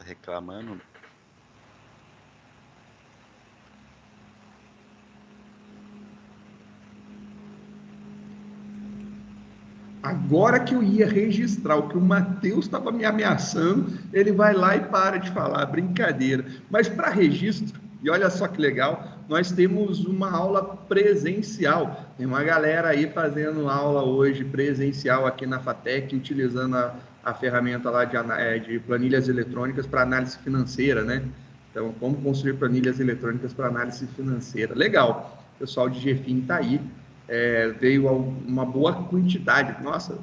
tá reclamando. Agora que eu ia registrar o que o Matheus estava me ameaçando, ele vai lá e para de falar, brincadeira. Mas para registro, e olha só que legal, nós temos uma aula presencial. Tem uma galera aí fazendo aula hoje presencial aqui na FATEC, utilizando a ferramenta lá de planilhas eletrônicas para análise financeira, né? Então, como construir planilhas eletrônicas para análise financeira. Legal, o pessoal de GFIM está aí. Veio uma boa quantidade. Nossa,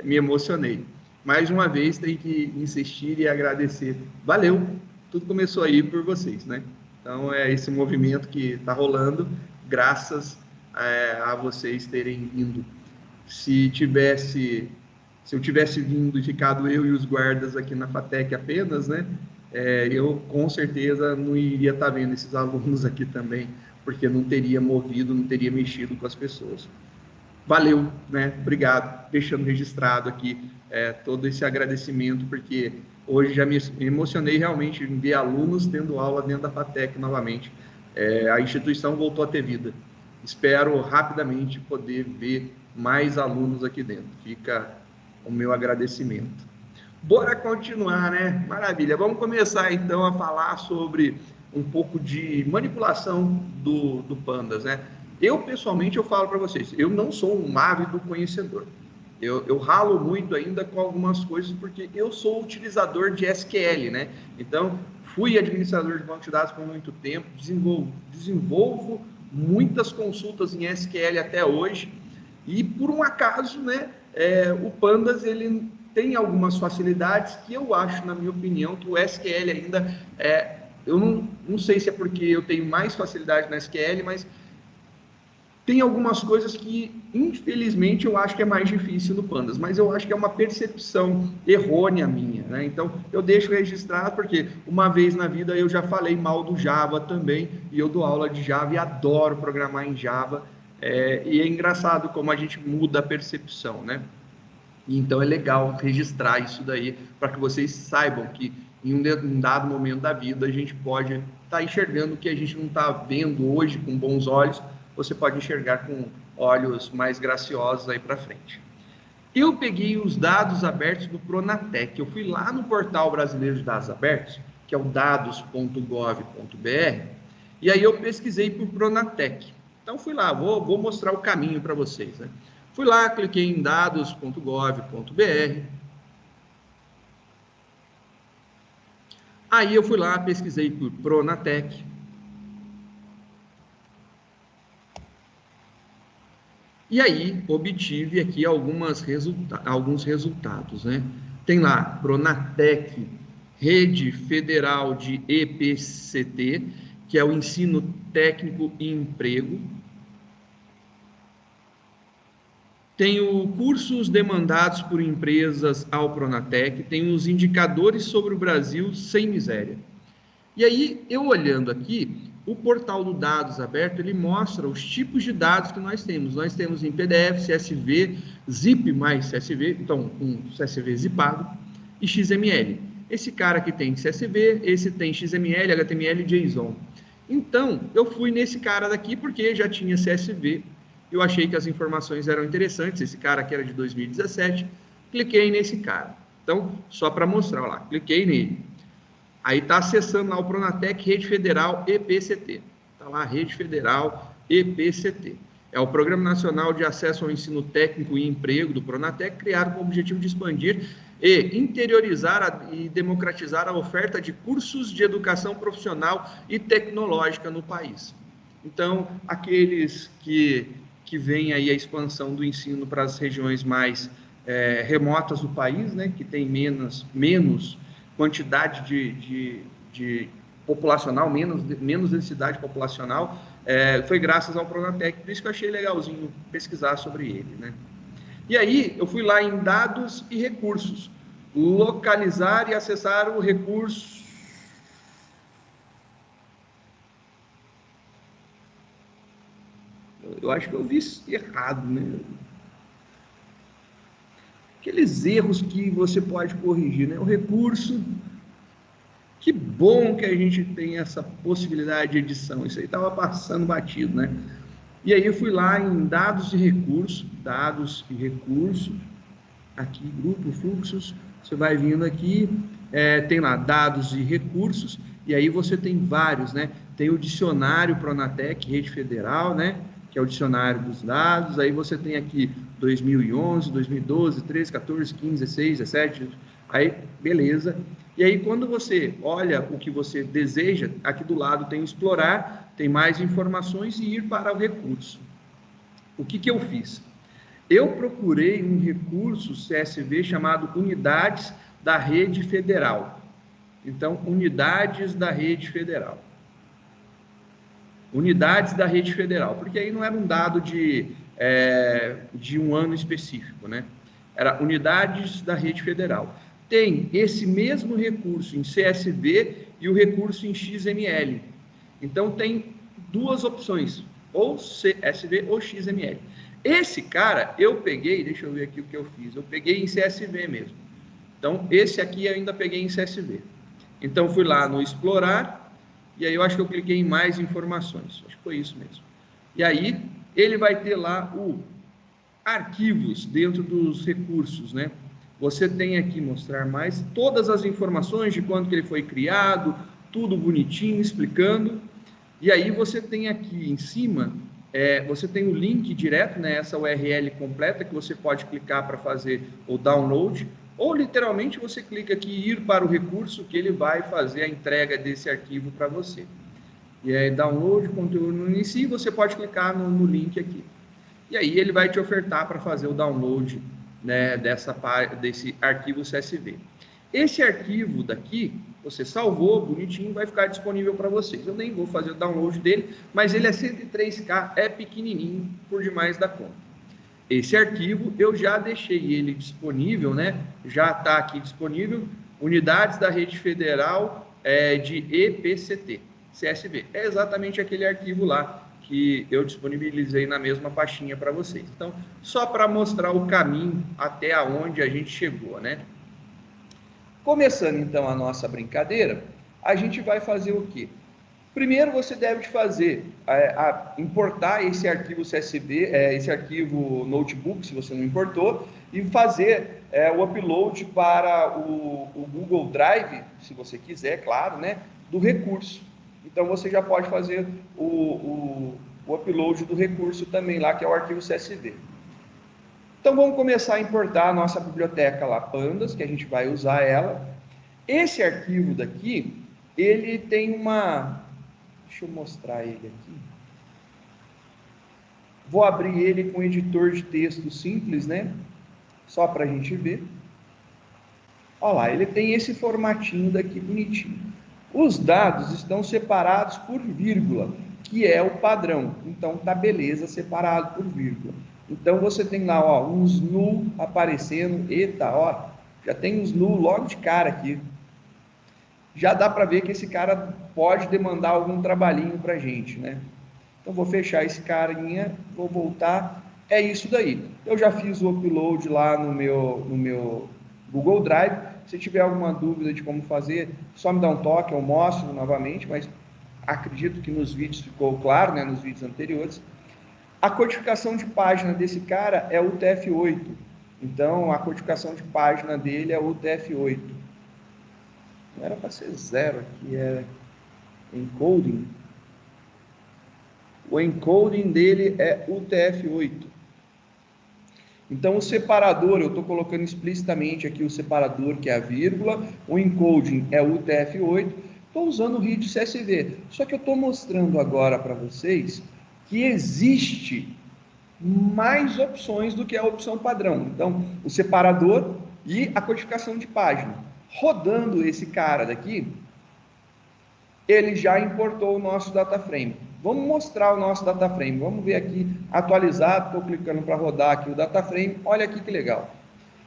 me emocionei. Mais uma vez, tem que insistir e agradecer. Valeu, tudo começou aí por vocês, né? Então, é esse movimento que está rolando, graças a vocês terem vindo. Se eu tivesse vindo e ficado eu e os guardas aqui na FATEC apenas, né? Eu com certeza não iria estar vendo esses alunos aqui também, porque não teria movido, não teria mexido com as pessoas. Valeu, né? Obrigado, deixando registrado aqui todo esse agradecimento, porque hoje já me emocionei realmente em ver alunos tendo aula dentro da FATEC novamente. A instituição voltou a ter vida. Espero rapidamente poder ver mais alunos aqui dentro. Fica o meu agradecimento. Bora continuar, né? Maravilha. Vamos começar então a falar sobre um pouco de manipulação do Pandas, né? Eu, pessoalmente, eu falo para vocês, eu não sou um ávido conhecedor. Eu ralo muito ainda com algumas coisas, porque eu sou utilizador de SQL, né? Então, fui administrador de banco de dados por muito tempo, desenvolvo muitas consultas em SQL até hoje, e por um acaso, né, o Pandas, ele tem algumas facilidades que eu acho, na minha opinião, que o SQL ainda eu não sei se é porque eu tenho mais facilidade no SQL, mas tem algumas coisas que, infelizmente, eu acho que é mais difícil no Pandas, mas eu acho que é uma percepção errônea minha, né? Então, eu deixo registrado porque uma vez na vida eu já falei mal do Java também, e eu dou aula de Java e adoro programar em Java, e é engraçado como a gente muda a percepção, né? Então, é legal registrar isso daí, para que vocês saibam que em um dado momento da vida a gente pode estar enxergando o que a gente não está vendo hoje com bons olhos, você pode enxergar com olhos mais graciosos aí para frente. Eu peguei os dados abertos do Pronatec. Eu fui lá no Portal Brasileiro de Dados Abertos, que é o dados.gov.br, e aí eu pesquisei por Pronatec. Então fui lá, vou mostrar o caminho para vocês, né? Fui lá, cliquei em dados.gov.br. Aí eu fui lá, pesquisei por Pronatec. E aí obtive aqui alguns resultados, né? Tem lá, Pronatec, Rede Federal de EPCT, que é o Ensino Técnico e Emprego. Tenho cursos demandados por empresas ao Pronatec, tenho os indicadores sobre o Brasil sem miséria. E aí, eu olhando aqui, o portal do Dados Aberto, ele mostra os tipos de dados que nós temos. Nós temos em PDF, CSV, ZIP mais CSV, então um CSV zipado, e XML. Esse cara aqui tem CSV, esse tem XML, HTML e JSON. Então, eu fui nesse cara daqui porque já tinha CSV, eu achei que as informações eram interessantes, esse cara aqui era de 2017, cliquei nesse cara. Então, só para mostrar, lá, cliquei nele. Aí está acessando lá o Pronatec Rede Federal EPCT. Está lá, Rede Federal EPCT. É o Programa Nacional de Acesso ao Ensino Técnico e Emprego do Pronatec, criado com o objetivo de expandir e interiorizar e democratizar a oferta de cursos de educação profissional e tecnológica no país. Então, aqueles que veem aí a expansão do ensino para as regiões mais remotas do país, né, que tem menos quantidade de populacional, menos densidade populacional, foi graças ao Pronatec, por isso que eu achei legalzinho pesquisar sobre ele, né? E aí, eu fui lá em dados e recursos, localizar e acessar o recurso. Eu acho que eu vi isso errado, né? Aqueles erros que você pode corrigir, né? O recurso Que bom que a gente tem essa possibilidade de edição. Isso aí estava passando batido, né? E aí eu fui lá em dados e recursos, aqui, grupo, fluxos, você vai vindo aqui, tem lá dados e recursos, e aí você tem vários, né? Tem o dicionário Pronatec, Rede Federal, né? Que é o dicionário dos dados, aí você tem aqui 2011, 2012, 13, 14, 15, 16, 17, aí beleza. E aí quando você olha o que você deseja, aqui do lado tem o explorar, tem mais informações e ir para o recurso. O que eu fiz? Eu procurei um recurso CSV chamado Unidades da Rede Federal. Então, Unidades da Rede Federal. Unidades da Rede Federal, porque aí não era um dado de um ano específico, né? Era Unidades da Rede Federal. Tem esse mesmo recurso em CSV e o recurso em XML. Então, tem duas opções, ou CSV ou XML. Esse cara, eu peguei, deixa eu ver aqui o que eu fiz, eu peguei em CSV mesmo. Então, esse aqui eu ainda peguei em CSV. Então, fui lá no explorar, e aí eu acho que eu cliquei em mais informações, acho que foi isso mesmo. E aí, ele vai ter lá o arquivos dentro dos recursos, né? Você tem aqui mostrar mais todas as informações de quando que ele foi criado, tudo bonitinho, explicando. E aí você tem aqui em cima, você tem o link direto, né, essa URL completa que você pode clicar para fazer o download, ou literalmente você clica aqui e ir para o recurso que ele vai fazer a entrega desse arquivo para você. E aí download, conteúdo no início, você pode clicar no link aqui. E aí ele vai te ofertar para fazer o download, né, desse arquivo CSV. Esse arquivo daqui, você salvou, bonitinho, vai ficar disponível para vocês. Eu nem vou fazer o download dele, mas ele é 103K, é pequenininho, por demais da conta. Esse arquivo, eu já deixei ele disponível, né? Já está aqui disponível, Unidades da Rede Federal de EPCT, CSV. É exatamente aquele arquivo lá que eu disponibilizei na mesma pastinha para vocês. Então, só para mostrar o caminho até onde a gente chegou, né? Começando então a nossa brincadeira, a gente vai fazer o quê? Primeiro você deve fazer, importar esse arquivo CSV, esse arquivo notebook, se você não importou, e fazer o upload para o Google Drive, se você quiser, claro, né, do recurso. Então você já pode fazer o upload do recurso também lá, que é o arquivo CSV. Então vamos começar a importar a nossa biblioteca lá, Pandas, que a gente vai usar ela. Esse arquivo daqui, ele tem uma... Deixa eu mostrar ele aqui. Vou abrir ele com editor de texto simples, né? Só para a gente ver. Olha lá, ele tem esse formatinho daqui bonitinho. Os dados estão separados por vírgula, que é o padrão. Então tá beleza, separado por vírgula. Então você tem lá, ó, uns null aparecendo. Eita, ó, já tem uns null logo de cara aqui. Já dá para ver que esse cara pode demandar algum trabalhinho para a gente, né? Então, vou fechar esse carinha, vou voltar, é isso daí. Eu já fiz o upload lá no meu Google Drive, se tiver alguma dúvida de como fazer, só me dá um toque, eu mostro novamente, mas acredito que nos vídeos ficou claro, né, nos vídeos anteriores. A codificação de página desse cara é o UTF-8, então a codificação de página dele é o UTF-8. Não era para ser 0 aqui, é encoding. O encoding dele é UTF-8. Então, o separador, eu estou colocando explicitamente aqui o separador, que é a vírgula, o encoding é o UTF-8, estou usando o read CSV. Só que eu estou mostrando agora para vocês que existe mais opções do que a opção padrão. Então, o separador e a codificação de página. Rodando esse cara daqui, ele já importou o nosso data frame. Vamos mostrar o nosso data frame. Vamos ver aqui, atualizado. Estou clicando para rodar aqui o data frame. Olha aqui que legal.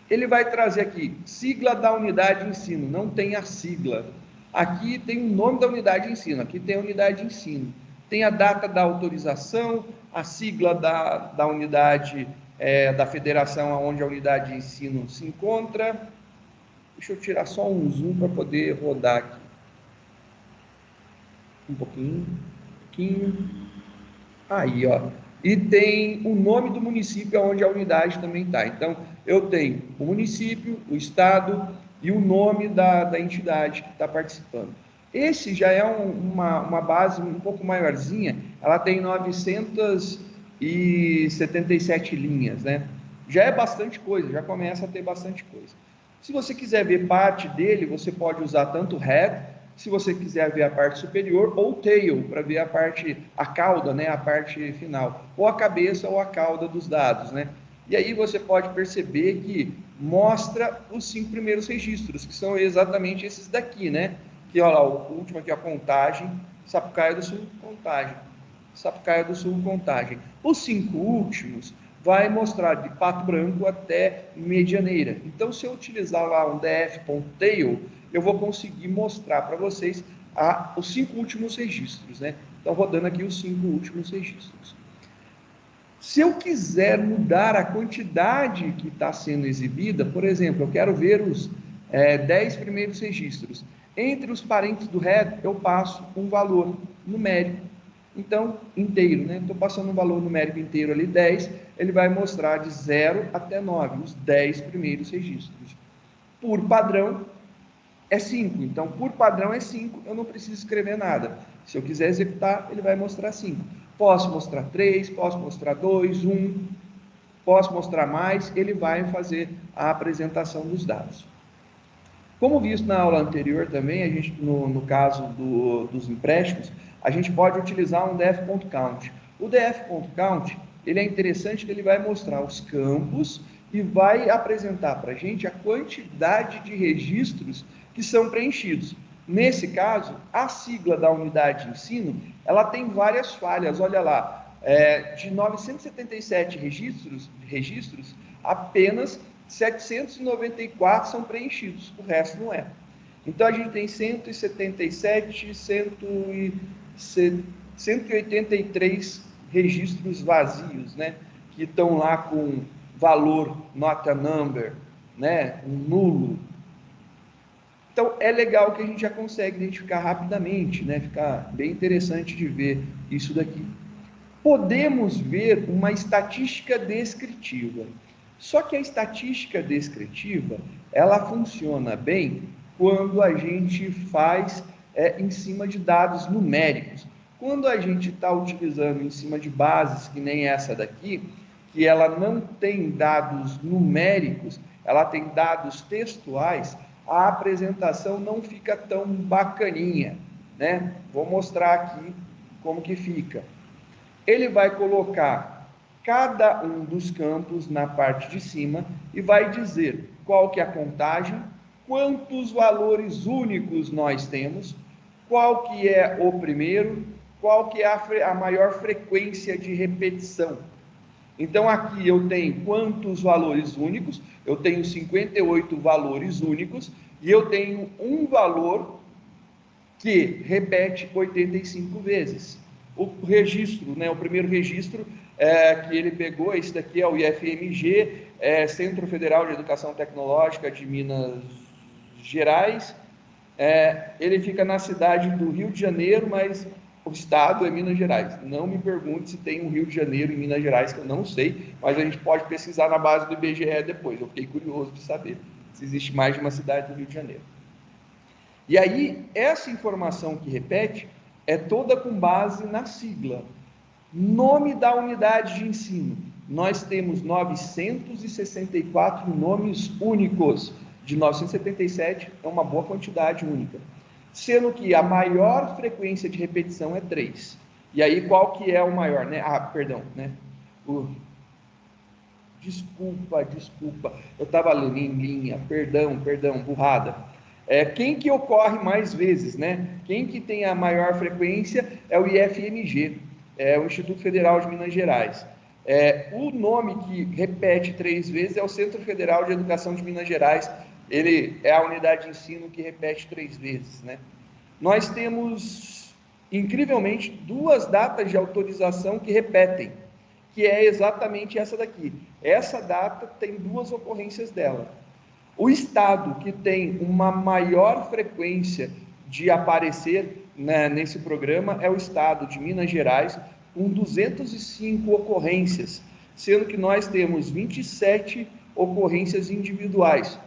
Ele vai trazer aqui, sigla da unidade de ensino. Não tem a sigla. Aqui tem o nome da unidade de ensino. Aqui tem a unidade de ensino. Tem a data da autorização, a sigla da unidade da federação onde a unidade de ensino se encontra. Deixa eu tirar só um zoom para poder rodar aqui. Um pouquinho. Aí, ó. E tem o nome do município onde a unidade também está. Então, eu tenho o município, o estado e o nome da entidade que está participando. Esse já é uma base um pouco maiorzinha, ela tem 977 linhas, né? Já é bastante coisa, já começa a ter bastante coisa. Se você quiser ver parte dele, você pode usar tanto head, se você quiser ver a parte superior, ou tail, para ver a cauda, né, a parte final, ou a cabeça ou a cauda dos dados, né? E aí você pode perceber que mostra os 5 primeiros registros, que são exatamente esses daqui, né? Que, olha lá, o último aqui, a contagem, Sapucaia do Sul, contagem. Sapucaia do Sul, contagem. Os 5 últimos vai mostrar de Pato Branco até Medianeira. Então, se eu utilizar lá um df.tail, eu vou conseguir mostrar para vocês os 5 últimos registros, né? Então, rodando aqui os 5 últimos registros. Se eu quiser mudar a quantidade que está sendo exibida, por exemplo, eu quero ver os 10 primeiros registros. Entre os parentes do head, eu passo um valor numérico. Então, inteiro, né? Estou passando um valor numérico inteiro ali, 10, ele vai mostrar de 0 até 9, os 10 primeiros registros. Por padrão, é 5. Então, por padrão é 5, eu não preciso escrever nada. Se eu quiser executar, ele vai mostrar 5. Posso mostrar 3, posso mostrar 2, 1, posso mostrar mais, ele vai fazer a apresentação dos dados. Como visto na aula anterior também, a gente, no caso dos empréstimos, a gente pode utilizar um df.count. O df.count, ele é interessante que ele vai mostrar os campos e vai apresentar para a gente a quantidade de registros que são preenchidos. Nesse caso, a sigla da unidade de ensino, ela tem várias falhas, olha lá, de 977 registros, apenas 794 são preenchidos, o resto não é. Então, a gente tem 177, 183 registros vazios, né? Que estão lá com valor, nota number, né? Um nulo. Então, é legal que a gente já consegue identificar rapidamente, né? Fica bem interessante de ver isso daqui. Podemos ver uma estatística descritiva. Só que a estatística descritiva, ela funciona bem quando a gente faz em cima de dados numéricos. Quando a gente está utilizando em cima de bases, que nem essa daqui, que ela não tem dados numéricos, ela tem dados textuais, a apresentação não fica tão bacaninha, né? Vou mostrar aqui como que fica. Ele vai colocar cada um dos campos na parte de cima e vai dizer qual que é a contagem, quantos valores únicos nós temos, qual que é o primeiro, qual que é a maior frequência de repetição. Então, aqui eu tenho quantos valores únicos, eu tenho 58 valores únicos, e eu tenho um valor que repete 85 vezes. O registro, né, o primeiro registro que ele pegou, esse daqui é o IFMG, Centro Federal de Educação Tecnológica de Minas Gerais. Ele fica na cidade do Rio de Janeiro, mas o estado é Minas Gerais. Não me pergunte se tem um Rio de Janeiro em Minas Gerais, que eu não sei, mas a gente pode pesquisar na base do IBGE depois. Eu fiquei curioso de saber se existe mais de uma cidade do Rio de Janeiro. E aí, essa informação que repete é toda com base na sigla. Nome da unidade de ensino. Nós temos 964 nomes únicos. De 977 é uma boa quantidade única. Sendo que a maior frequência de repetição é 3. E aí, qual que é o maior, né? Perdão, né? Desculpa. Eu estava lendo em linha. Perdão, burrada. Quem que ocorre mais vezes, né? Quem que tem a maior frequência é o IFMG, o Instituto Federal de Minas Gerais. O nome que repete 3 vezes é o Centro Federal de Educação de Minas Gerais. Ele é a unidade de ensino que repete 3 vezes, né? Nós temos, incrivelmente, 2 datas de autorização que repetem, que é exatamente essa daqui. Essa data tem 2 ocorrências dela. O estado que tem uma maior frequência de aparecer, né, nesse programa é o estado de Minas Gerais, com 205 ocorrências, sendo que nós temos 27 ocorrências individuais.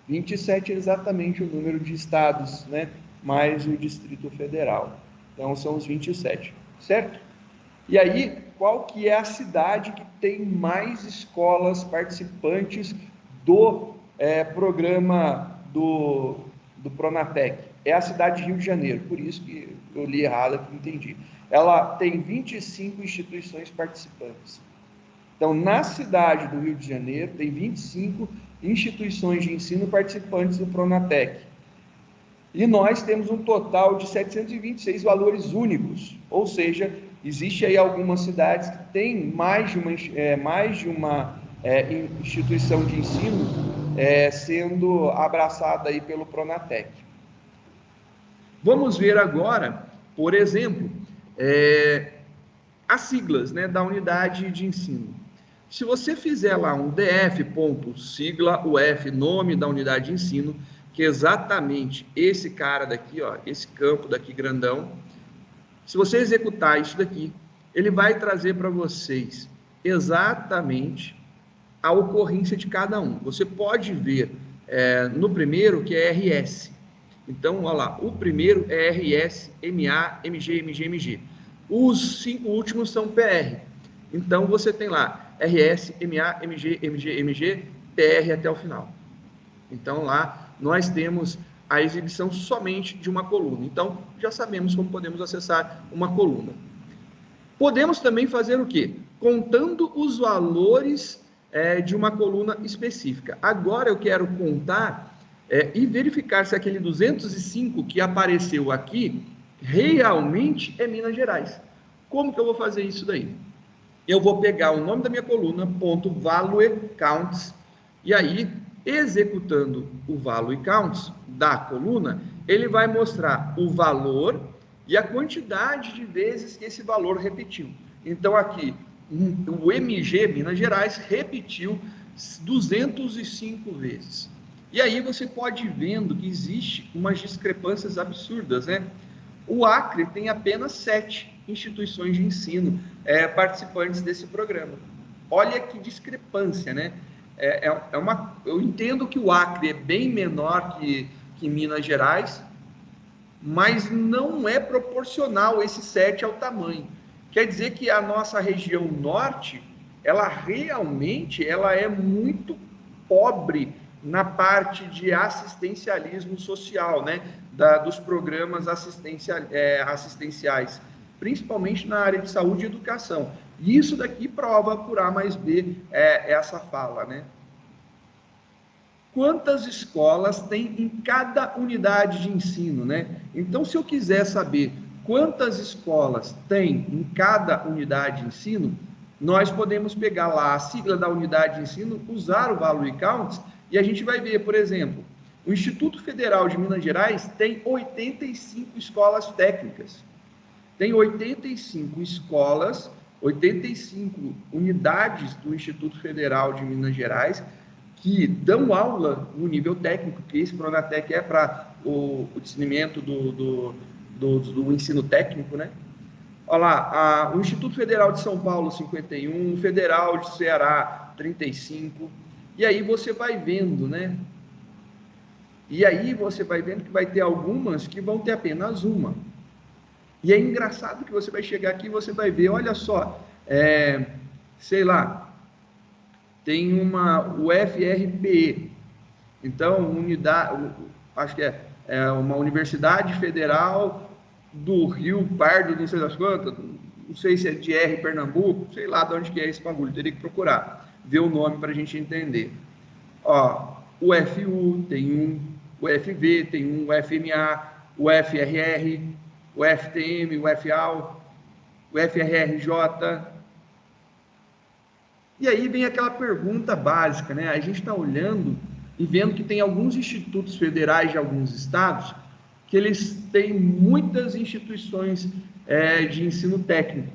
27 é exatamente o número de estados, né, mais o Distrito Federal. Então, são os 27, certo? E aí, qual que é a cidade que tem mais escolas participantes do programa do Pronatec? É a cidade de Rio de Janeiro, por isso que eu li errado aqui, entendi. Ela tem 25 instituições participantes. Então, na cidade do Rio de Janeiro, tem 25 instituições de ensino participantes do Pronatec. E nós temos um total de 726 valores únicos, ou seja, existe aí algumas cidades que têm mais de uma instituição de ensino sendo abraçada aí pelo Pronatec. Vamos ver agora, por exemplo, as siglas, né, da unidade de ensino. Se você fizer lá um DF, sigla, UF, nome da unidade de ensino, que é exatamente esse cara daqui, ó, esse campo daqui grandão, se você executar isso daqui, ele vai trazer para vocês exatamente a ocorrência de cada um. Você pode ver no primeiro que é RS. Então, olha lá, o primeiro é RS, MA, MG, MG, MG. Os 5 últimos são PR. Então, você tem lá RS, MA, MG, MG, MG, PR até o final. Então, lá nós temos a exibição somente de uma coluna. Então, já sabemos como podemos acessar uma coluna. Podemos também fazer o quê? Contando os valores de uma coluna específica. Agora eu quero contar e verificar se aquele 205 que apareceu aqui realmente é Minas Gerais. Como que eu vou fazer isso daí? Eu vou pegar o nome da minha coluna, ponto value counts, e aí, executando o value counts da coluna, ele vai mostrar o valor e a quantidade de vezes que esse valor repetiu. Então, aqui, o MG, Minas Gerais, repetiu 205 vezes. E aí você pode ir vendo que existe umas discrepâncias absurdas, né? O Acre tem apenas 7 instituições de ensino participantes desse programa. Olha que discrepância, né? Eu entendo que o Acre é bem menor que Minas Gerais, mas não é proporcional esse 7 ao tamanho. Quer dizer que a nossa região norte, ela realmente é muito pobre na parte de assistencialismo social, né? Dos programas assistenciais, principalmente na área de saúde e educação. E isso daqui prova por A mais B essa fala, né? Quantas escolas tem em cada unidade de ensino, né? Então, se eu quiser saber quantas escolas tem em cada unidade de ensino, nós podemos pegar lá a sigla da unidade de ensino, usar o value counts, e a gente vai ver, por exemplo, o Instituto Federal de Minas Gerais tem 85 escolas técnicas. Tem 85 escolas, 85 unidades do Instituto Federal de Minas Gerais que dão aula no nível técnico, que esse Pronatec é para o discernimento do ensino técnico, né? Olha lá, o Instituto Federal de São Paulo, 51, o Federal de Ceará, 35, e aí você vai vendo, né? E aí você vai vendo que vai ter algumas que vão ter apenas uma. E é engraçado que você vai chegar aqui e você vai ver, olha só, sei lá, tem o FRPE, então, acho que é uma Universidade Federal do Rio Pardo, não sei das quantas, não sei se é de Pernambuco, sei lá de onde que é esse bagulho, teria que procurar, ver o nome para a gente entender. Ó, o FU tem um, o FV tem um, o FMA, o FRR, o FTM, o FAO, o FRRJ. E aí vem aquela pergunta básica, né? A gente está olhando e vendo que tem alguns institutos federais de alguns estados que eles têm muitas instituições de ensino técnico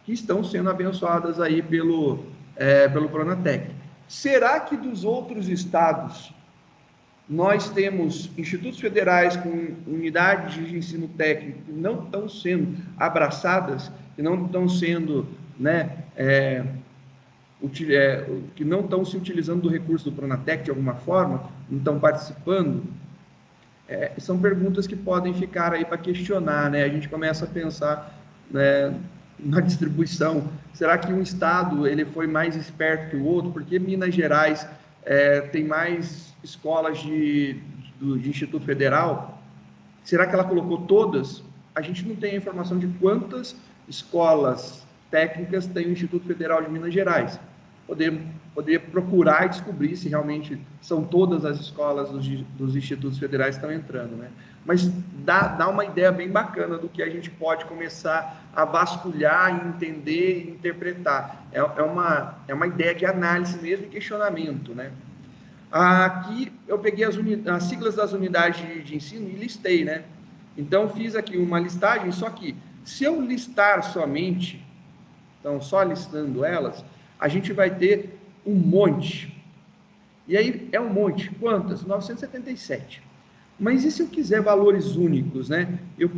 que estão sendo abençoadas aí pelo Pronatec. Será que dos outros estados Nós temos institutos federais com unidades de ensino técnico que não estão sendo abraçadas, que não estão sendo, né, que não estão se utilizando do recurso do Pronatec de alguma forma, não estão participando. São perguntas que podem ficar aí para questionar, né? A gente começa a pensar, né, na distribuição. Será que um estado ele foi mais esperto que o outro? Porque Minas Gerais tem mais escolas de Instituto Federal? Será que ela colocou todas? A gente não tem a informação de quantas escolas técnicas tem o Instituto Federal de Minas Gerais. Poderia procurar e descobrir se realmente são todas as escolas dos institutos federais que estão entrando, né? Mas dá uma ideia bem bacana do que a gente pode começar a vasculhar, entender e interpretar. É uma ideia de análise mesmo e questionamento, né? Aqui eu peguei as siglas das unidades de ensino e listei, né? Então fiz aqui uma listagem, só que se eu listar somente, então só listando elas, a gente vai ter um monte. E aí é um monte. Quantas? 977. Mas e se eu quiser valores únicos, né? Eu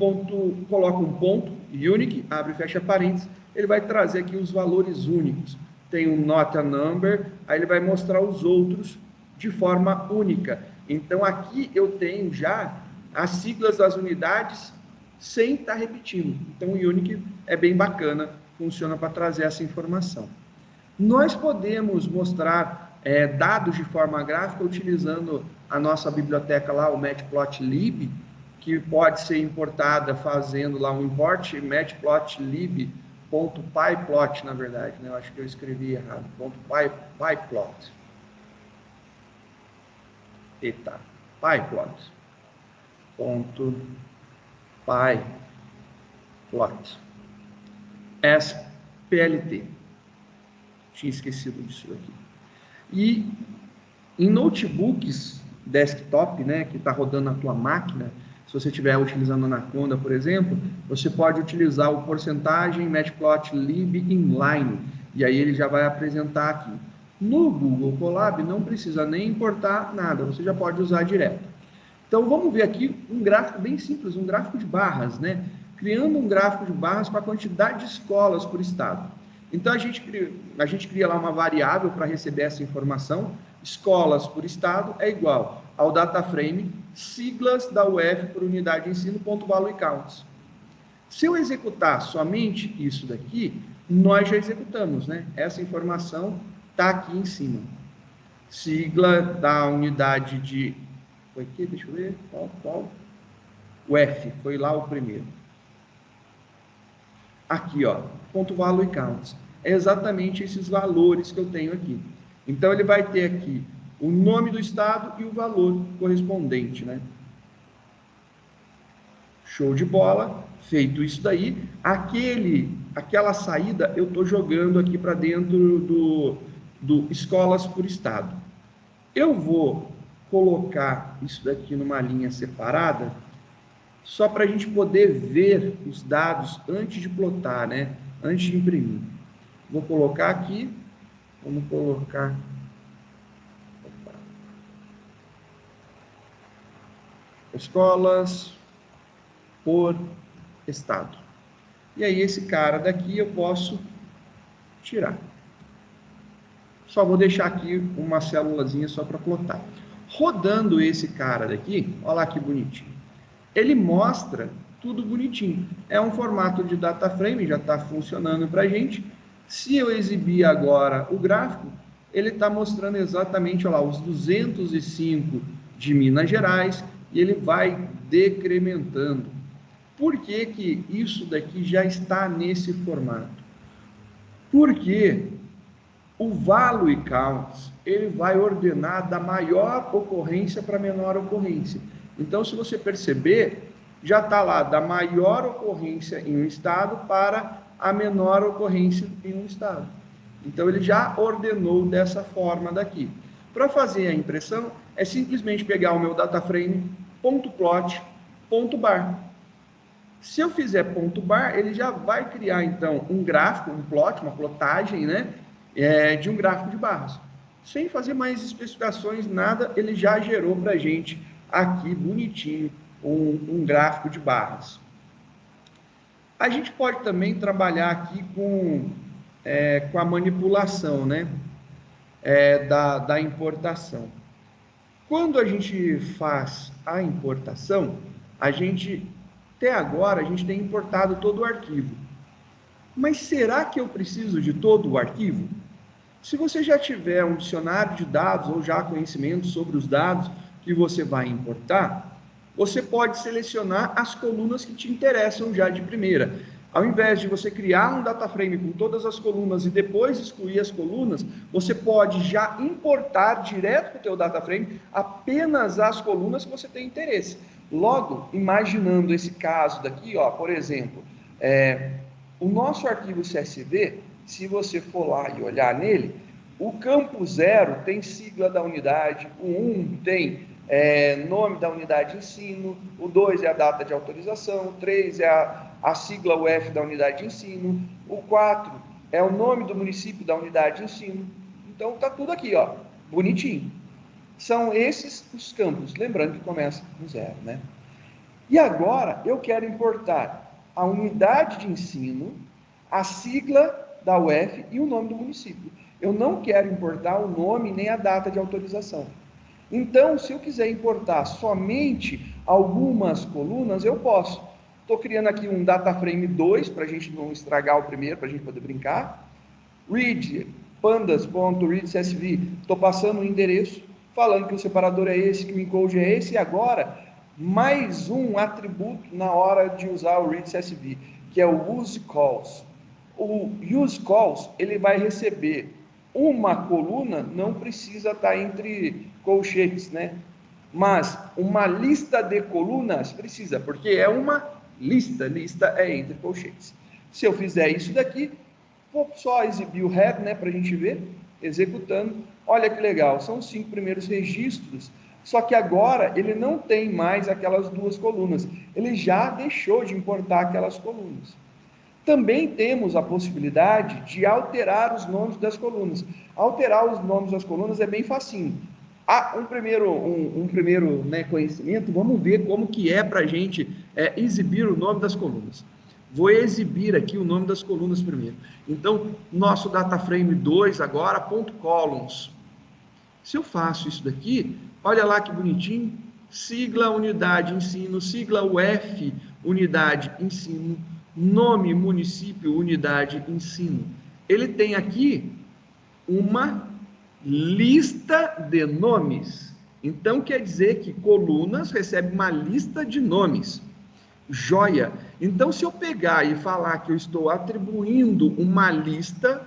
coloco um ponto, unique, abre e fecha parênteses, ele vai trazer aqui os valores únicos. Tem um not a number, aí ele vai mostrar os outros de forma única. Então aqui eu tenho já as siglas das unidades sem estar repetindo. Então o unique é bem bacana, funciona para trazer essa informação. Nós podemos mostrar dados de forma gráfica utilizando a nossa biblioteca lá, o matplotlib, que pode ser importada fazendo lá um import, matplotlib.pyplot, na verdade, né? Eu acho que eu escrevi errado, .pyplot. Eita, pyplot. .pyplot. SPLT. Tinha esquecido disso aqui. E em notebooks desktop, né, que está rodando na tua máquina, se você estiver utilizando Anaconda, por exemplo, você pode utilizar o porcentagem matplotlib inline, e aí ele já vai apresentar aqui. No Google Colab não precisa nem importar nada, você já pode usar direto. Então vamos ver aqui um gráfico bem simples, um gráfico de barras, né? Criando um gráfico de barras para a quantidade de escolas por estado. Então a gente cria lá uma variável para receber essa informação. Escolas por estado é igual ao data frame, siglas da UF por unidade de ensino, .value counts. Se eu executar somente isso daqui, nós já executamos, né? Essa informação está aqui em cima. Sigla da unidade de... Foi aqui, deixa eu ver. Qual? O F, foi lá o primeiro. Aqui, ó, .value counts. É exatamente esses valores que eu tenho aqui. Então, ele vai ter aqui o nome do estado e o valor correspondente, né? Show de bola. Feito isso daí, aquela saída eu estou jogando aqui para dentro do escolas por estado. Eu vou colocar isso daqui numa linha separada, só para a gente poder ver os dados antes de plotar, né? Antes de imprimir. Vou colocar aqui, vamos colocar... escolas por estado. E aí esse cara daqui eu posso tirar. Só vou deixar aqui uma célulazinha só para plotar. Rodando esse cara daqui, olha lá que bonitinho. Ele mostra tudo bonitinho. É um formato de data frame, já está funcionando para a gente. Se eu exibir agora o gráfico, ele está mostrando exatamente, olha lá, os 205 de Minas Gerais, e ele vai decrementando. Por que que isso daqui já está nesse formato? Porque o value counts, ele vai ordenar da maior ocorrência para a menor ocorrência. Então, se você perceber, já está lá da maior ocorrência em um estado para a menor ocorrência em um estado. Então, ele já ordenou dessa forma daqui. Para fazer a impressão, é simplesmente pegar o meu data frame, .plot, .bar. Se eu fizer .bar, ele já vai criar, então, um gráfico, um plot, uma plotagem, né, de um gráfico de barras. sem fazer mais especificações, nada, ele já gerou para a gente aqui, bonitinho, um gráfico de barras. A gente pode também trabalhar aqui com a manipulação, né, da importação. Quando a gente faz a importação, até agora, a gente tem importado todo o arquivo. Mas será que eu preciso de todo o arquivo? Se você já tiver um dicionário de dados ou já conhecimento sobre os dados que você vai importar, você pode selecionar as colunas que te interessam já de primeira. Ao invés de você criar um data frame com todas as colunas e depois excluir as colunas, você pode já importar direto para o teu data frame apenas as colunas que você tem interesse. Logo, imaginando esse caso daqui, ó, por exemplo, o nosso arquivo CSV, se você for lá e olhar nele, o campo 0 tem sigla da unidade, o 1 tem nome da unidade de ensino, o 2 é a data de autorização, o 3 é a sigla UF da unidade de ensino, o 4 é o nome do município da unidade de ensino. Então tá tudo aqui, ó, bonitinho. São esses os campos, lembrando que começa com 0, né? E agora eu quero importar a unidade de ensino, a sigla da UF e o nome do município. Eu não quero importar o nome nem a data de autorização. Então, se eu quiser importar somente algumas colunas, eu posso. Estou criando aqui um data frame 2, para a gente não estragar o primeiro, para a gente poder brincar. Read, pandas.readcsv, estou passando o endereço, falando que o separador é esse, que o encode é esse, e agora, mais um atributo na hora de usar o readcsv, que é o useCalls. O useCalls, ele vai receber uma coluna, não precisa estar entre colchetes, né? Mas uma lista de colunas precisa, porque é uma lista é entre colchetes. Se eu fizer isso daqui, vou só exibir o head, né, para a gente ver, executando. Olha que legal, são os 5 primeiros registros, só que agora ele não tem mais aquelas 2 colunas, ele já deixou de importar aquelas colunas. Também temos a possibilidade de alterar os nomes das colunas. Alterar os nomes das colunas é bem facinho. Um primeiro né, conhecimento, vamos ver como que é para a gente exibir o nome das colunas. Vou exibir aqui o nome das colunas primeiro. Então, nosso data frame 2 agora, .columns. Se eu faço isso daqui, olha lá que bonitinho, sigla unidade ensino, sigla UF unidade ensino, nome município unidade ensino. Ele tem aqui uma lista de nomes. Então quer dizer que colunas recebe uma lista de nomes. Joia. Então se eu pegar e falar que eu estou atribuindo uma lista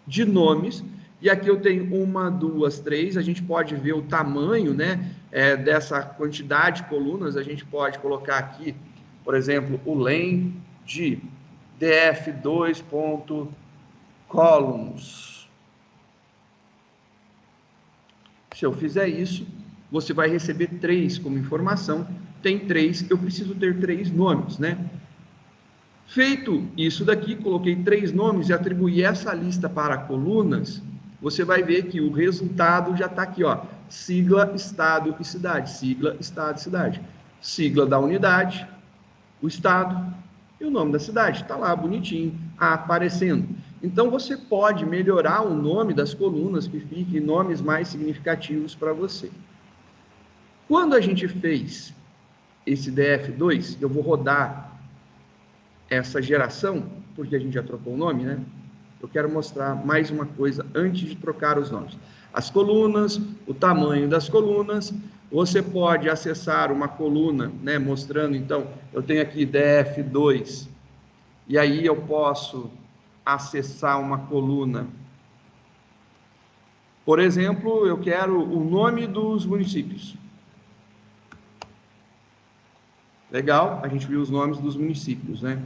de nomes, e aqui eu tenho 1, 2, 3, a gente pode ver o tamanho, né, dessa quantidade de colunas. A gente pode colocar aqui, por exemplo, o len de df2.columns. Se eu fizer isso, você vai receber 3 como informação. Tem 3, eu preciso ter 3 nomes, né? Feito isso daqui, coloquei 3 nomes e atribuí essa lista para colunas, você vai ver que o resultado já está aqui, ó, sigla, estado e cidade, sigla, estado e cidade, sigla da unidade, o estado e o nome da cidade, está lá bonitinho, aparecendo. Então você pode melhorar o nome das colunas, que fiquem nomes mais significativos para você. Quando a gente fez esse df2, eu vou rodar essa geração, porque a gente já trocou o nome, né? Eu quero mostrar mais uma coisa antes de trocar os nomes. As colunas, o tamanho das colunas, você pode acessar uma coluna, né? Mostrando, então, eu tenho aqui df2, e aí eu posso acessar uma coluna. Por exemplo, eu quero o nome dos municípios. Legal, a gente viu os nomes dos municípios, né?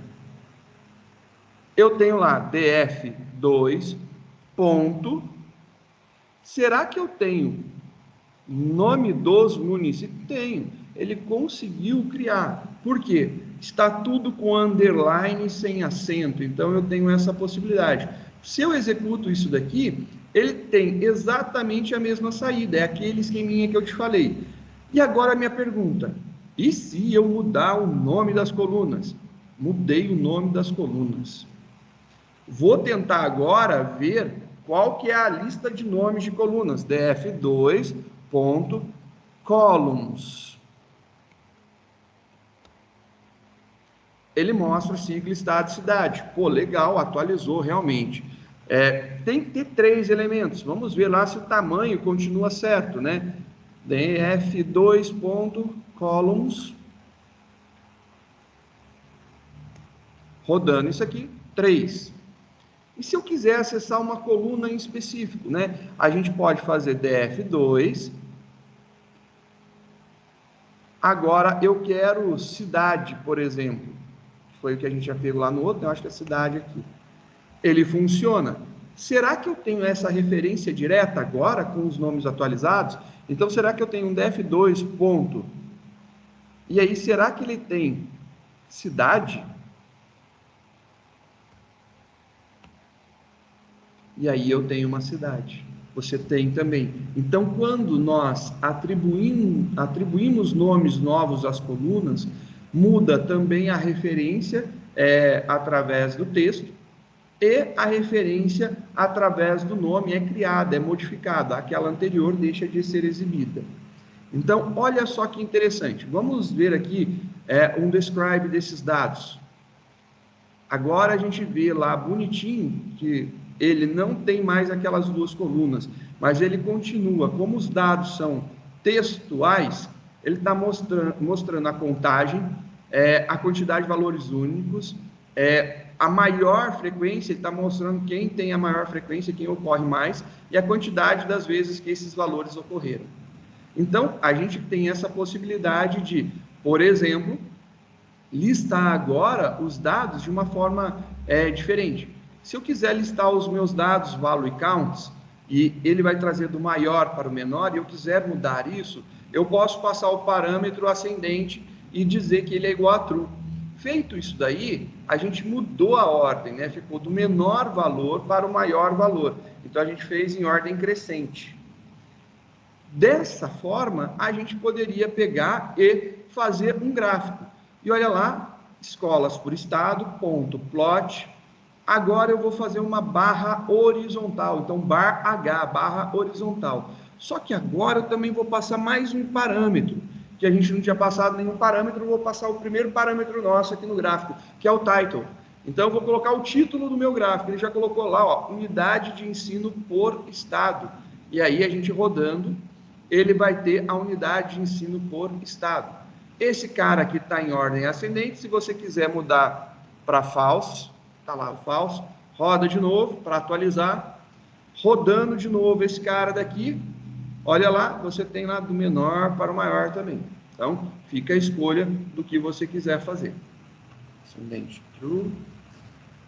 Eu tenho lá df2, ponto. Será que eu tenho nome dos municípios? Tenho. Ele conseguiu criar. Por quê? Está tudo com underline sem acento. Então, eu tenho essa possibilidade. Se eu executo isso daqui, ele tem exatamente a mesma saída, é aquele esqueminha que eu te falei. E agora a minha pergunta, e se eu mudar o nome das colunas? Mudei o nome das colunas. Vou tentar agora ver qual que é a lista de nomes de colunas, df2.columns. Ele mostra o sigla, estado e cidade. Pô, legal, atualizou realmente. Tem que ter 3 elementos. Vamos ver lá se o tamanho continua certo, né? df2.columns. Rodando isso aqui, 3. E se eu quiser acessar uma coluna em específico, né? A gente pode fazer df2. Agora eu quero cidade, por exemplo. Foi o que a gente já pegou lá no outro, eu acho que é cidade aqui. Ele funciona. Será que eu tenho essa referência direta agora com os nomes atualizados? Então, será que eu tenho um df2 ponto? E aí, será que ele tem cidade? E aí eu tenho uma cidade. Você tem também. Então, quando nós atribuímos nomes novos às colunas, muda também a referência através do texto, e a referência através do nome é criada, é modificada. Aquela anterior deixa de ser exibida. Então, olha só que interessante. Vamos ver aqui um describe desses dados. Agora a gente vê lá bonitinho que ele não tem mais aquelas 2 colunas, mas ele continua. Como os dados são textuais, ele está mostrando a contagem, a quantidade de valores únicos, a maior frequência, ele está mostrando quem tem a maior frequência, quem ocorre mais, e a quantidade das vezes que esses valores ocorreram. Então, a gente tem essa possibilidade de, por exemplo, listar agora os dados de uma forma diferente. Se eu quiser listar os meus dados value e counts, e ele vai trazer do maior para o menor, e eu quiser mudar isso, eu posso passar o parâmetro ascendente e dizer que ele é igual a true. Feito isso daí, a gente mudou a ordem, né? Ficou do menor valor para o maior valor. Então, a gente fez em ordem crescente. Dessa forma, a gente poderia pegar e fazer um gráfico. E olha lá, escolas por estado, ponto, plot. Agora eu vou fazer uma barra horizontal, então bar H, barra horizontal. Só que agora eu também vou passar mais um parâmetro, que a gente não tinha passado nenhum parâmetro, eu vou passar o primeiro parâmetro nosso aqui no gráfico, que é o title. Então eu vou colocar o título do meu gráfico, ele já colocou lá, ó, unidade de ensino por estado. E aí a gente rodando, ele vai ter a unidade de ensino por estado. Esse cara aqui está em ordem ascendente, se você quiser mudar para false, está lá o false, roda de novo para atualizar, rodando de novo esse cara daqui, olha lá, você tem lá do menor para o maior também. Então, fica a escolha do que você quiser fazer. Ascendente true,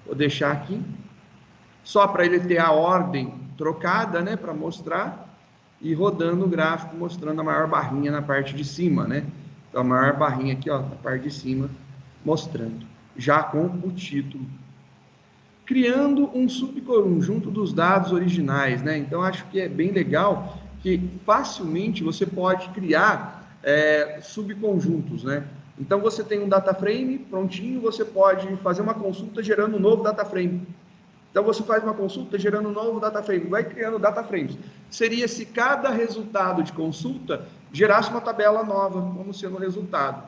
vou deixar aqui, só para ele ter a ordem trocada, né, para mostrar, e rodando o gráfico, mostrando a maior barrinha na parte de cima, né? Então, a maior barrinha aqui, ó, na parte de cima, mostrando, já com o título. Criando um subconjunto dos dados originais, né? Então, acho que é bem legal que facilmente você pode criar subconjuntos, né? Então, você tem um data frame prontinho, você pode fazer uma consulta gerando um novo data frame. Então, você faz uma consulta gerando um novo data frame, vai criando data frames. Seria se cada resultado de consulta gerasse uma tabela nova, como sendo o resultado.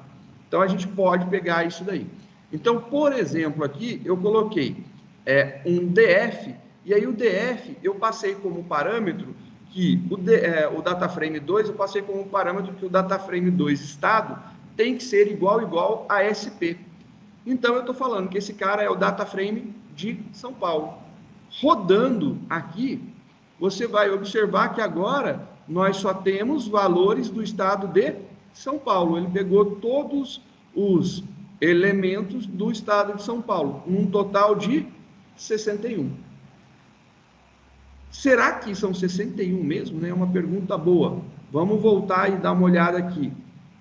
Então, a gente pode pegar isso daí. Então, por exemplo, aqui eu coloquei um DF, e aí o DF eu passei como parâmetro que o data frame 2, eu passei como parâmetro que o data frame 2 estado tem que ser igual a SP. Então, eu estou falando que esse cara é o data frame de São Paulo. Rodando aqui, você vai observar que agora nós só temos valores do estado de São Paulo. Ele pegou todos os elementos do estado de São Paulo, um total de 61. Será que são 61 mesmo? Né? É uma pergunta boa. Vamos voltar e dar uma olhada aqui.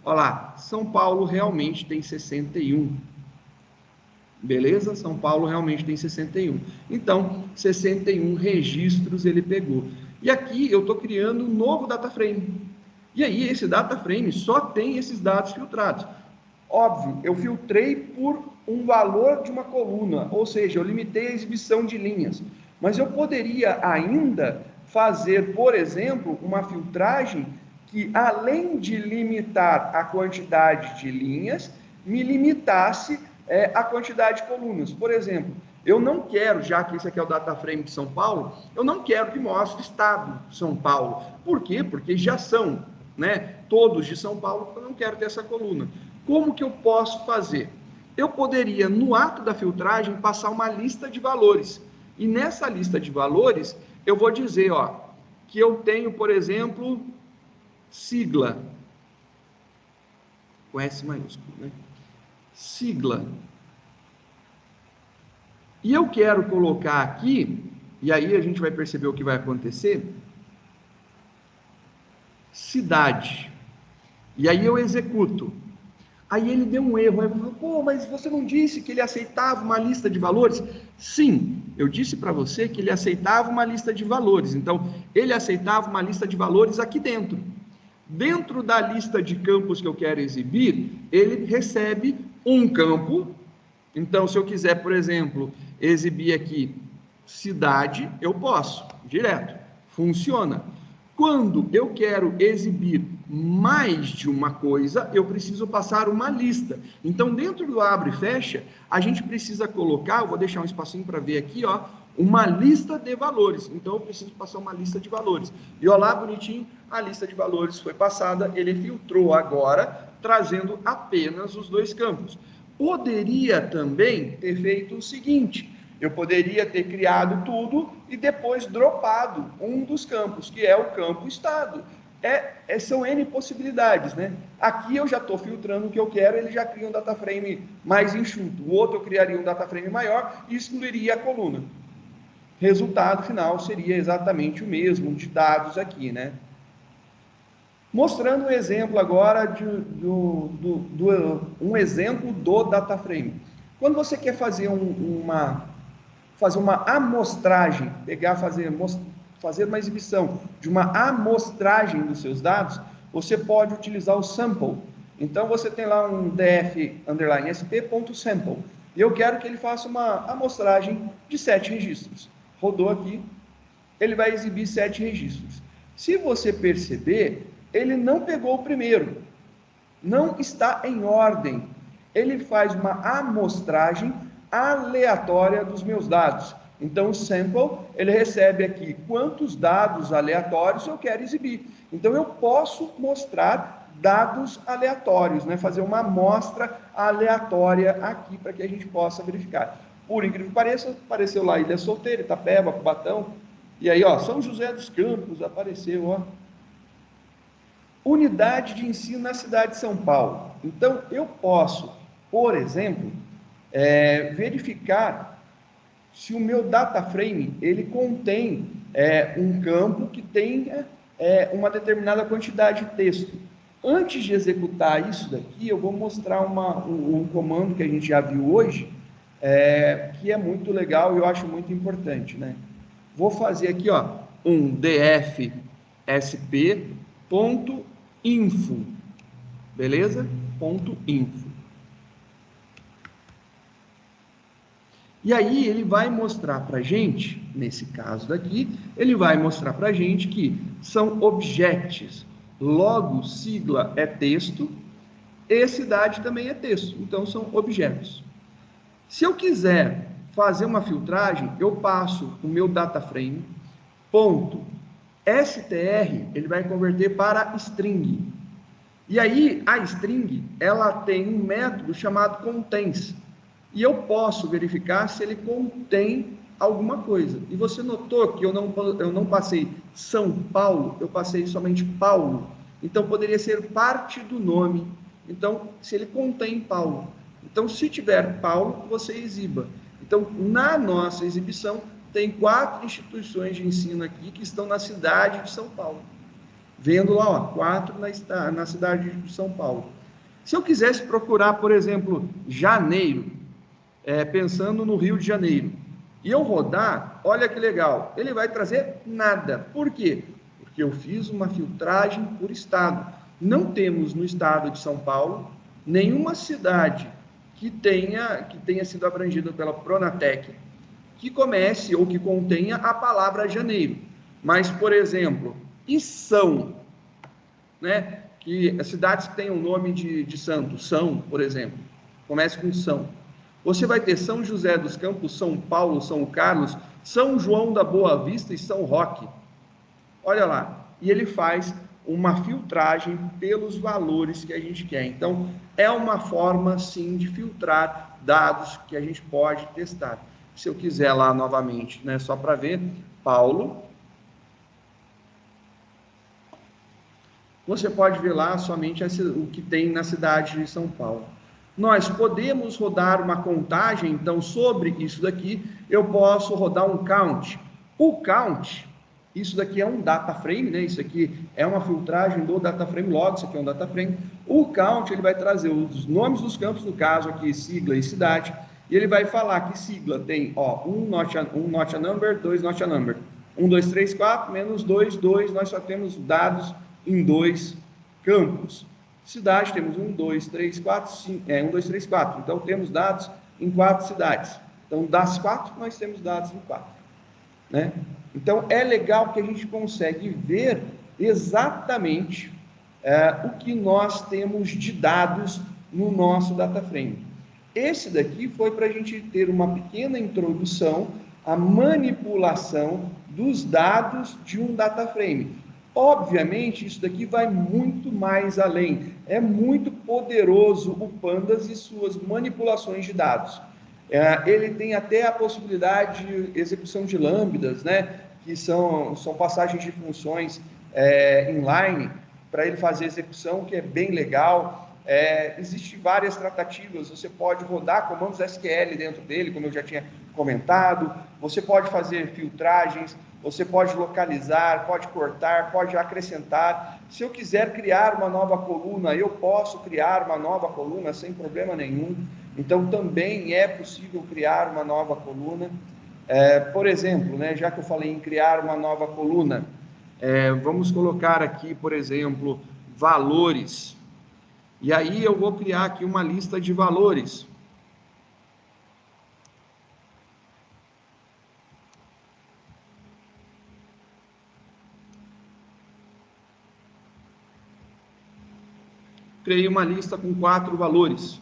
Olha lá, São Paulo realmente tem 61. Beleza? São Paulo realmente tem 61. Então, 61 registros ele pegou. E aqui eu estou criando um novo data frame. E aí, esse data frame só tem esses dados filtrados. Óbvio, eu filtrei por um valor de uma coluna, ou seja, eu limitei a exibição de linhas. Mas eu poderia ainda fazer, por exemplo, uma filtragem que, além de limitar a quantidade de linhas, me limitasse a quantidade de colunas. Por exemplo, eu não quero, já que esse aqui é o data frame de São Paulo, eu não quero que mostre o estado de São Paulo. Por quê? Porque já são, né, todos de São Paulo, eu não quero ter essa coluna. Como que eu posso fazer? Eu poderia, no ato da filtragem, passar uma lista de valores. E nessa lista de valores, eu vou dizer, ó, que eu tenho, por exemplo, sigla, com S maiúsculo, né? Sigla. E eu quero colocar aqui, e aí a gente vai perceber o que vai acontecer, cidade. E aí eu executo. Aí ele deu um erro, aí ele falou, pô, mas você não disse que ele aceitava uma lista de valores? Sim, eu disse para você que ele aceitava uma lista de valores. Então, ele aceitava uma lista de valores aqui dentro. Dentro da lista de campos que eu quero exibir, ele recebe um campo. Então, se eu quiser, por exemplo, exibir aqui cidade, eu posso, direto, funciona. Quando eu quero exibir mais de uma coisa, eu preciso passar uma lista. Então, dentro do abre e fecha, a gente precisa colocar, eu vou deixar um espacinho para ver aqui, ó, uma lista de valores. Então, eu preciso passar uma lista de valores. E olha lá, bonitinho, a lista de valores foi passada, ele filtrou agora, trazendo apenas os dois campos. Poderia também ter feito o seguinte, eu poderia ter criado tudo e depois dropado um dos campos, que é o campo estado. São N possibilidades, né? Aqui eu já estou filtrando o que eu quero, ele já cria um data frame mais enxuto. O outro eu criaria um data frame maior e excluiria a coluna. Resultado final seria exatamente o mesmo de dados aqui, né? Mostrando um exemplo agora um exemplo do data frame. Quando você quer fazer uma amostragem, fazer uma exibição de uma amostragem dos seus dados, você pode utilizar o sample. Então você tem lá um df_sp.sample e eu quero que ele faça uma amostragem de 7 registros. Rodou aqui, ele vai exibir 7 registros. Se você perceber, ele não pegou o primeiro, não está em ordem. Ele faz uma amostragem aleatória dos meus dados. Então, o sample, ele recebe aqui quantos dados aleatórios eu quero exibir. Então, eu posso mostrar dados aleatórios, né? Fazer uma amostra aleatória aqui para que a gente possa verificar. Por incrível que pareça, apareceu lá Ilha Solteira, Itapeba, Cubatão. E aí, ó, São José dos Campos apareceu, ó. Unidade de ensino na cidade de São Paulo. Então, eu posso, por exemplo, verificar se o meu data frame ele contém um campo que tenha uma determinada quantidade de texto. Antes de executar isso daqui, eu vou mostrar um comando que a gente já viu hoje, que é muito legal e eu acho muito importante, né? Vou fazer aqui, ó, um df_sp.info, beleza? .info. E aí ele vai mostrar para a gente, nesse caso daqui, ele vai mostrar para a gente que são objects. Logo, sigla é texto e cidade também é texto. Então, são objetos. Se eu quiser fazer uma filtragem, eu passo o meu data frame, .str, ele vai converter para string. E aí, a string, ela tem um método chamado contains. E eu posso verificar se ele contém alguma coisa. E você notou que eu não passei São Paulo, eu passei somente Paulo. Então, poderia ser parte do nome. Então, se ele contém Paulo. Então, se tiver Paulo, você exiba. Então, na nossa exibição, tem 4 instituições de ensino aqui que estão na cidade de São Paulo. Vendo lá, ó, 4 na cidade de São Paulo. Se eu quisesse procurar, por exemplo, janeiro, pensando no Rio de Janeiro, e eu rodar, olha que legal, ele vai trazer nada. Por quê? Porque eu fiz uma filtragem por estado. Não temos no estado de São Paulo nenhuma cidade que tenha sido abrangida pela Pronatec que comece ou que contenha a palavra janeiro. Mas, por exemplo, e São, né? Que as cidades que têm o nome de santo, São, por exemplo, comece com São. Você vai ter São José dos Campos, São Paulo, São Carlos, São João da Boa Vista e São Roque. Olha lá, e ele faz uma filtragem pelos valores que a gente quer. Então, é uma forma, sim, de filtrar dados que a gente pode testar. Se eu quiser lá novamente, né, só para ver, Paulo, você pode ver lá somente o que tem na cidade de São Paulo. Nós podemos rodar uma contagem, então, sobre isso daqui, eu posso rodar um count. O count, isso daqui é um data frame, né? Isso aqui é uma filtragem do data frame log, isso aqui é um data frame. O count, ele vai trazer os nomes dos campos, no caso aqui, sigla e cidade, e ele vai falar que sigla tem, ó, um not a number, 2 not a number. 1, 2, 3, 4, menos 2, 2, nós só temos dados em 2 campos. Cidade, temos 1, 2, 3, 4, 5, 1, 2, 3, 4. Então, temos dados em 4 cidades. Então, das 4, nós temos dados em 4. Né? Então, é legal que a gente consegue ver exatamente o que nós temos de dados no nosso data frame. Esse daqui foi para a gente ter uma pequena introdução à manipulação dos dados de um data frame. Obviamente, isso daqui vai muito mais além. É muito poderoso o Pandas e suas manipulações de dados. Ele tem até a possibilidade de execução de lambdas, né? Que são passagens de funções inline, para ele fazer execução, que é bem legal. Existem várias tratativas, você pode rodar comandos SQL dentro dele, como eu já tinha comentado, você pode fazer filtragens, você pode localizar, pode cortar, pode acrescentar. Se eu quiser criar uma nova coluna, eu posso criar uma nova coluna sem problema nenhum. Então, também é possível criar uma nova coluna. Por exemplo, né, já que eu falei em criar uma nova coluna, vamos colocar aqui, por exemplo, valores. E aí eu vou criar aqui uma lista de valores. Criei uma lista com 4 valores.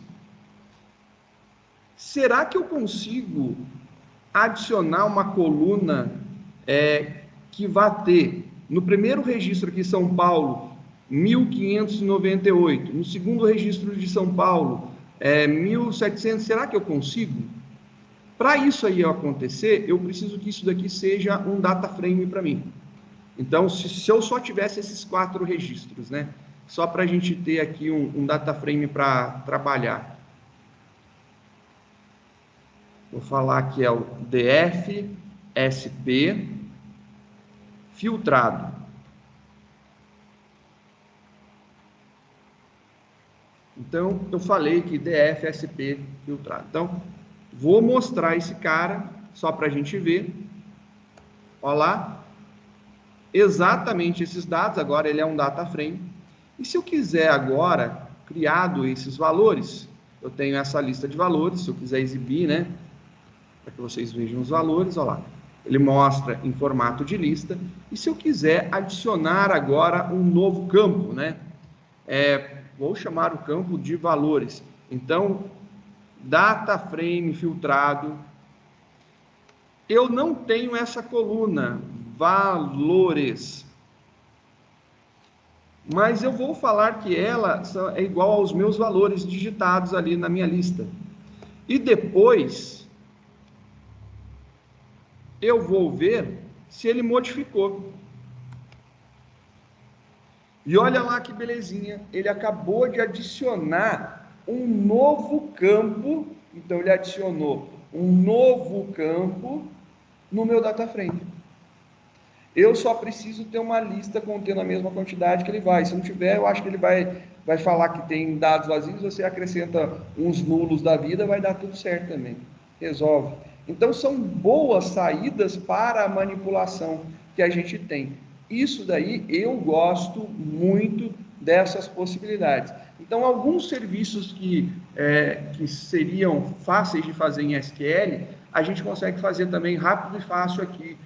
Será que eu consigo adicionar uma coluna que vai ter, no primeiro registro aqui, São Paulo, 1598, no segundo registro de São Paulo, 1700, será que eu consigo? Para isso aí acontecer, eu preciso que isso daqui seja um data frame para mim. Então, se eu só tivesse esses 4 registros, né? Só para a gente ter aqui um data frame para trabalhar. Vou falar que é o DF-SP filtrado. Então, eu falei que DF-SP filtrado. Então, vou mostrar esse cara, só para a gente ver. Olha lá. Exatamente esses dados, agora ele é um data frame. E se eu quiser agora, criado esses valores, eu tenho essa lista de valores, se eu quiser exibir, né, para que vocês vejam os valores, olha lá, ele mostra em formato de lista, e se eu quiser adicionar agora um novo campo, né, vou chamar o campo de valores, então, data frame filtrado, eu não tenho essa coluna, valores, mas eu vou falar que ela é igual aos meus valores digitados ali na minha lista. E depois, eu vou ver se ele modificou. E olha lá que belezinha, ele acabou de adicionar um novo campo, então ele adicionou um novo campo no meu data frame. Eu só preciso ter uma lista contendo a mesma quantidade que ele vai. Se não tiver, eu acho que ele vai vai falar que tem dados vazios, você acrescenta uns nulos da vida, vai dar tudo certo também. Resolve. Então, são boas saídas para a manipulação que a gente tem. Isso daí, eu gosto muito dessas possibilidades. Então, alguns serviços que seriam fáceis de fazer em SQL, a gente consegue fazer também rápido e fácil aqui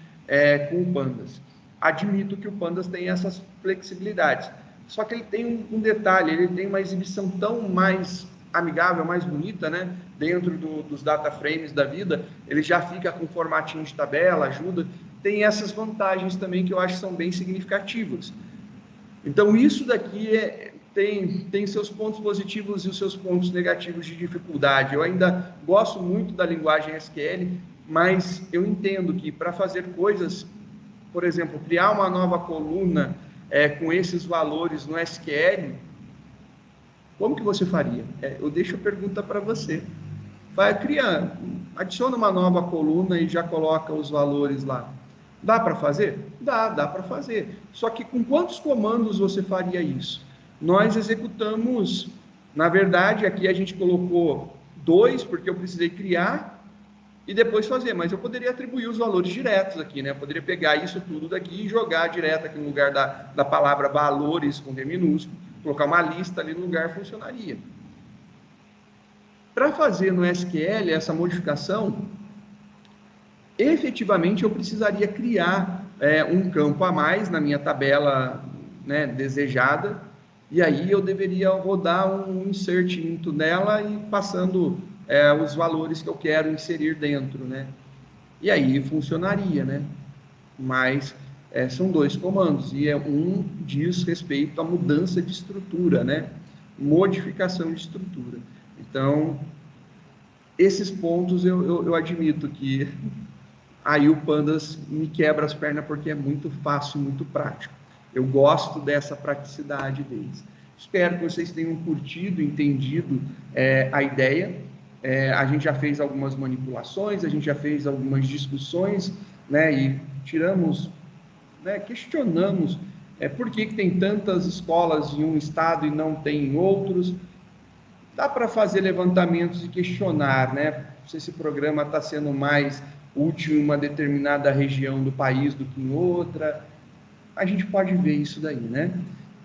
com o Pandas. Admito que o Pandas tem essas flexibilidades. Só que ele tem um detalhe, ele tem uma exibição tão mais amigável, mais bonita, né? Dentro dos data frames da vida, ele já fica com formatinho de tabela, ajuda. Tem essas vantagens também que eu acho que são bem significativas. Então, isso daqui tem seus pontos positivos e os seus pontos negativos de dificuldade. Eu ainda gosto muito da linguagem SQL, mas eu entendo que para fazer coisas, por exemplo, criar uma nova coluna com esses valores no SQL, como que você faria? Eu deixo a pergunta para você. Vai criar, adiciona uma nova coluna e já coloca os valores lá. Dá para fazer? Dá para fazer. Só que com quantos comandos você faria isso? Nós executamos, na verdade, aqui a gente colocou 2, porque eu precisei criar e depois fazer, mas eu poderia atribuir os valores diretos aqui, né? Eu poderia pegar isso tudo daqui e jogar direto aqui no lugar da palavra valores com D minúsculo, colocar uma lista ali no lugar, funcionaria. Para fazer no SQL essa modificação, efetivamente eu precisaria criar um campo a mais na minha tabela, né, desejada, e aí eu deveria rodar um insert into nela e passando os valores que eu quero inserir dentro, né? E aí funcionaria, né? Mas são 2 comandos, e um diz respeito à mudança de estrutura, né? Modificação de estrutura. Então, esses pontos eu admito que aí o Pandas me quebra as pernas porque é muito fácil, muito prático. Eu gosto dessa praticidade deles. Espero que vocês tenham curtido, entendido a ideia. A gente já fez algumas manipulações, a gente já fez algumas discussões, né, e tiramos, né, questionamos por que tem tantas escolas em um estado e não tem em outros. Dá para fazer levantamentos e questionar, né, se esse programa está sendo mais útil em uma determinada região do país do que em outra. A gente pode ver isso daí, né?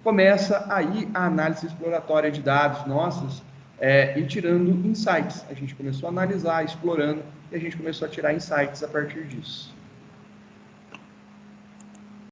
Começa aí a análise exploratória de dados nossos e tirando insights. A gente começou a analisar, explorando, e a gente começou a tirar insights a partir disso.